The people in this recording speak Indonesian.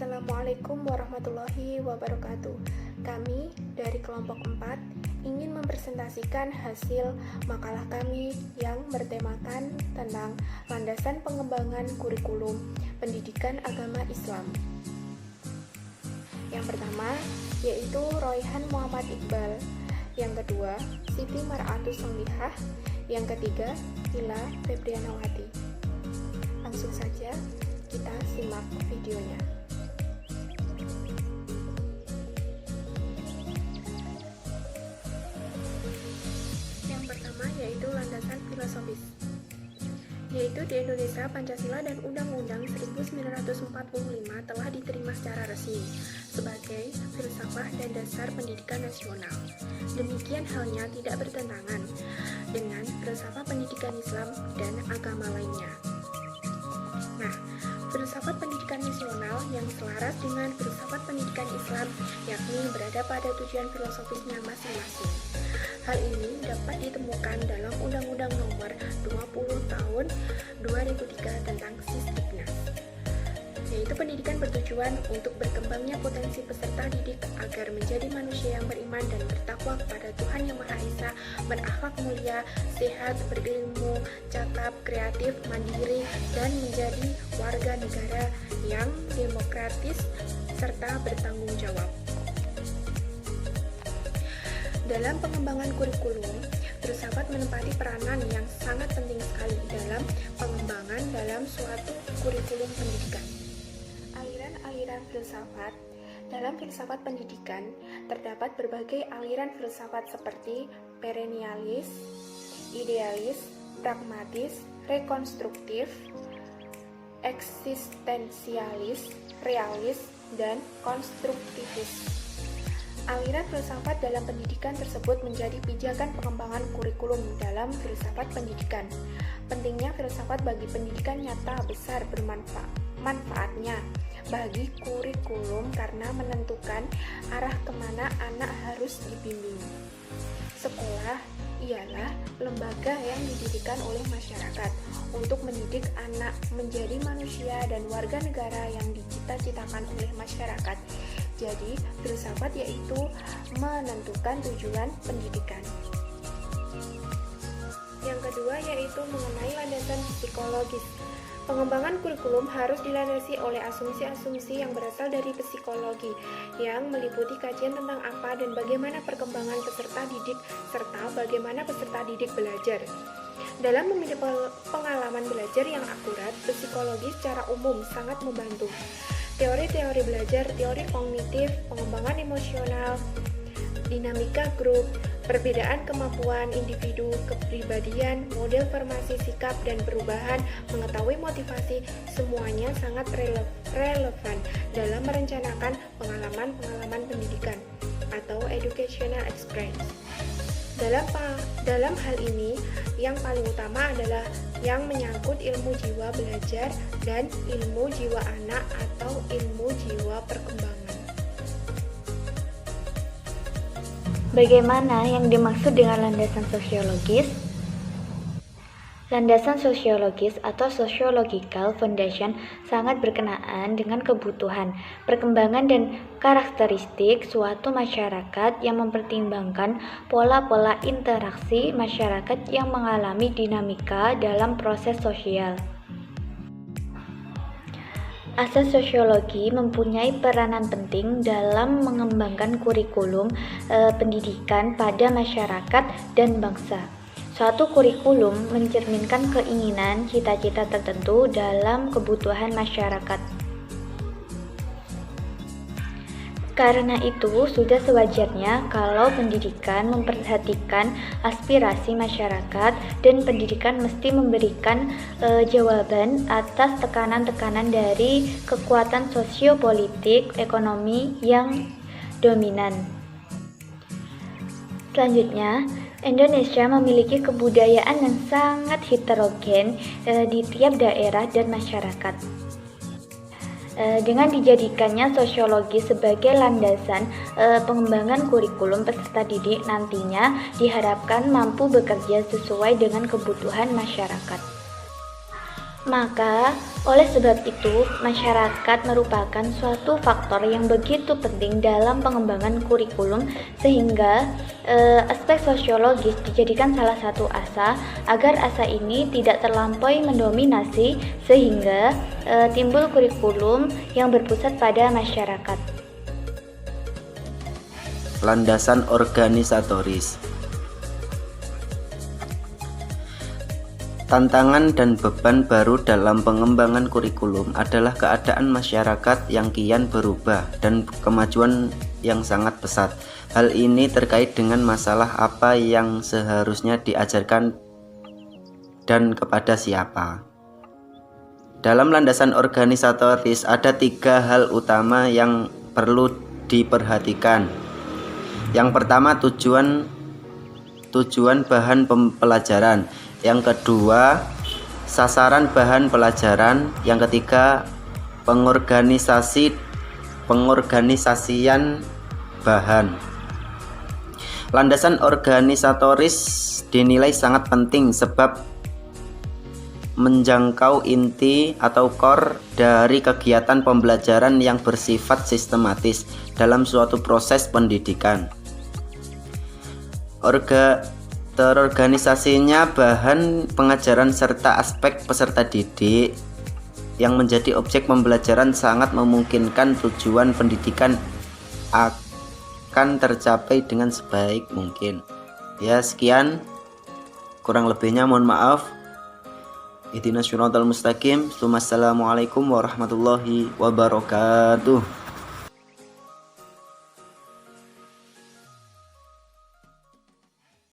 Assalamualaikum warahmatullahi wabarakatuh. Kami dari kelompok 4 ingin mempresentasikan hasil makalah kami yang bertemakan tentang landasan pengembangan kurikulum pendidikan agama Islam. Yang pertama yaitu Royhan Muhammad Iqbal, yang kedua Siti Mar'atus Solihah, yang ketiga Hila Febrianawati. Langsung saja kita simak videonya. Yang pertama yaitu landasan filosofis, yaitu di Indonesia Pancasila dan Undang-Undang 1945 telah diterima secara resmi sebagai filsafat dan dasar pendidikan nasional. Demikian halnya tidak bertentangan dengan filsafat pendidikan Islam dan agama lainnya. Nah, filsafat pendidikan nasional yang selaras dengan filsafat pendidikan Islam yakni berada pada tujuan filosofisnya masing-masing. Hal ini dapat ditemukan dalam Undang-Undang Nomor 20 Tahun 2003 tentang Sisdiknas, yaitu pendidikan bertujuan untuk berkembangnya potensi peserta didik agar menjadi manusia yang beriman dan bertakwa kepada Tuhan Yang Maha Esa, berakhlak mulia, sehat, berilmu, cakap, kreatif, mandiri, dan menjadi warga negara yang demokratis serta bertanggung jawab. Dalam pengembangan kurikulum, filsafat menempati peranan yang sangat penting sekali dalam pengembangan dalam suatu kurikulum pendidikan. Aliran-aliran filsafat. Dalam filsafat pendidikan, terdapat berbagai aliran filsafat seperti perennialis, idealis, pragmatis, rekonstruktif, eksistensialis, realis, dan konstruktivis. Aliran filsafat dalam pendidikan tersebut menjadi pijakan pengembangan kurikulum dalam filsafat pendidikan. Pentingnya filsafat bagi pendidikan nyata besar manfaatnya bagi kurikulum karena menentukan arah kemana anak harus dibimbing. Sekolah ialah lembaga yang didirikan oleh masyarakat untuk mendidik anak menjadi manusia dan warga negara yang dicita-citakan oleh masyarakat. Jadi, filsafat yaitu menentukan tujuan pendidikan. Yang kedua yaitu mengenai landasan psikologis. Pengembangan kurikulum harus dilandasi oleh asumsi-asumsi yang berasal dari psikologi, yang meliputi kajian tentang apa dan bagaimana perkembangan peserta didik, serta bagaimana peserta didik belajar. Dalam memilih pengalaman belajar yang akurat, psikologi secara umum sangat membantu. Teori-teori belajar, teori kognitif, pengembangan emosional, dinamika grup, perbedaan kemampuan individu, kepribadian, model formasi sikap dan perubahan, mengetahui motivasi, semuanya sangat relevan dalam merencanakan pengalaman-pengalaman pendidikan atau educational experience. Dalam hal ini, yang paling utama adalah yang menyangkut ilmu jiwa belajar dan ilmu jiwa anak atau ilmu jiwa perkembangan. Bagaimana yang dimaksud dengan landasan sosiologis? Landasan sosiologis atau sociological foundation sangat berkenaan dengan kebutuhan, perkembangan, dan karakteristik suatu masyarakat yang mempertimbangkan pola-pola interaksi masyarakat yang mengalami dinamika dalam proses sosial. Asas sosiologi mempunyai peranan penting dalam mengembangkan kurikulum pendidikan pada masyarakat dan bangsa. Suatu kurikulum mencerminkan keinginan, cita-cita tertentu dalam kebutuhan masyarakat. Karena itu, sudah sewajarnya kalau pendidikan memperhatikan aspirasi masyarakat dan pendidikan mesti memberikan jawaban atas tekanan-tekanan dari kekuatan sosiopolitik ekonomi yang dominan. Selanjutnya, Indonesia memiliki kebudayaan yang sangat heterogen di tiap daerah dan masyarakat. Dengan dijadikannya sosiologi sebagai landasan pengembangan kurikulum peserta didik nantinya diharapkan mampu bekerja sesuai dengan kebutuhan masyarakat. Maka, oleh sebab itu, masyarakat merupakan suatu faktor yang begitu penting dalam pengembangan kurikulum sehingga aspek sosiologis dijadikan salah satu asa agar asa ini tidak terlampaui mendominasi sehingga timbul kurikulum yang berpusat pada masyarakat. Landasan organisatoris. Tantangan dan beban baru dalam pengembangan kurikulum adalah keadaan masyarakat yang kian berubah dan kemajuan yang sangat pesat. Hal ini terkait dengan masalah apa yang seharusnya diajarkan dan kepada siapa. Dalam landasan organisatoris ada 3 hal utama yang perlu diperhatikan. Yang pertama, tujuan bahan pelajaran. Yang kedua, sasaran bahan pelajaran. Yang ketiga, pengorganisasian bahan. Landasan organisatoris dinilai sangat penting sebab menjangkau inti atau core dari kegiatan pembelajaran yang bersifat sistematis dalam suatu proses pendidikan. Terorganisasinya bahan pengajaran serta aspek peserta didik yang menjadi objek pembelajaran sangat memungkinkan tujuan pendidikan akan tercapai dengan sebaik mungkin. Ya, sekian, kurang lebihnya mohon maaf. Ihdinas siratal mustaqim. Assalamualaikum warahmatullahi wabarakatuh.